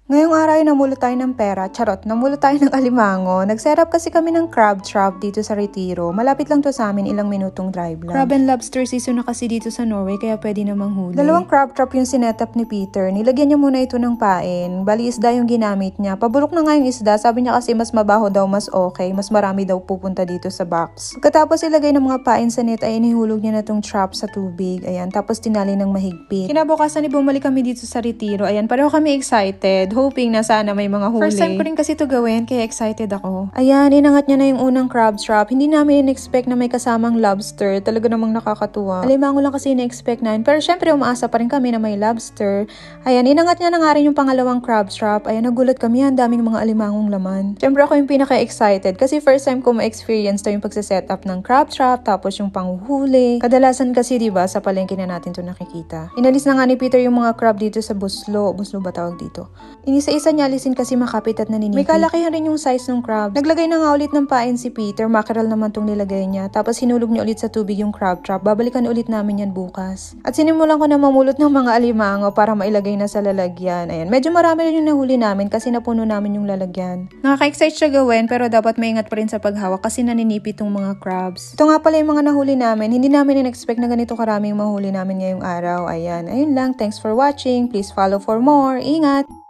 Ngayong araw ay namulot tayo ng pera, charot, namulot tayo ng alimango. Nag-setup kasi kami ng crab trap dito sa Retiro. Malapit lang to sa amin, ilang minutong drive lang. Crab and lobster season na kasi dito sa Norway, kaya pwede namang huli. Dalawang crab trap yung sinetup ni Peter. Nilagyan niya muna ito ng pain. Bali isda yung ginamit niya. Pabulok na nga yung isda, sabi niya kasi mas mabaho daw, mas okay. Mas marami daw pupunta dito sa box. Pagkatapos ilagay ng mga pain sa net, ay inihulog niya na tong trap sa tubig. Ayan, tapos tinali ng mahigpit. Kinabukasan ay bumalik kami dito sa Retiro. Ayan, pareho kami excited. Hoping na sana may mga huli. First time ko rin kasi ito gawin, kaya excited ako. Ayan, inangat niya na yung unang crab trap. Hindi namin in-expect na may kasamang lobster. Talaga namang nakakatuwa. Alimango lang kasi in-expect namin. Pero syempre, umaasa pa rin kami na may lobster. Ayan, inangat niya na nga rin yung pangalawang crab trap. Ayan, nagulat kami. Ang daming mga alimangong laman. Syempre ako yung pinaka-excited kasi first time ko ma-experience to yung pagsiset-up ng crab trap, tapos yung panghuhuli. Kadalasan kasi, diba, sa palengke na natin to nakikita. Inalis na nga ni Peter yung mga crab dito sa buslo. Buslo ba tawag dito? Inisa-isa niya alisin kasi makapit at naninipid. May kalakihan rin yung size ng crab. Naglagay na nga ulit ng pain si Peter. Mackerel naman tong nilagay niya. Tapos hinulog niya ulit sa tubig yung crab trap. Babalikan ulit namin yan bukas. At sinimulan ko na mamulot ng mga alimango para mailagay na sa lalagyan. Ayan, medyo marami rin yung nahuli namin kasi napuno namin yung lalagyan. Nakaka-excite siya gawin pero dapat maingat pa rin sa paghawak kasi naninipit tong mga crabs. Ito nga pala yung mga nahuli namin. Hindi namin in-expect na ganito karaming mahuli namin ngayong araw. Ayan, ayun lang. Thanks for watching. Please follow for more. Ingat!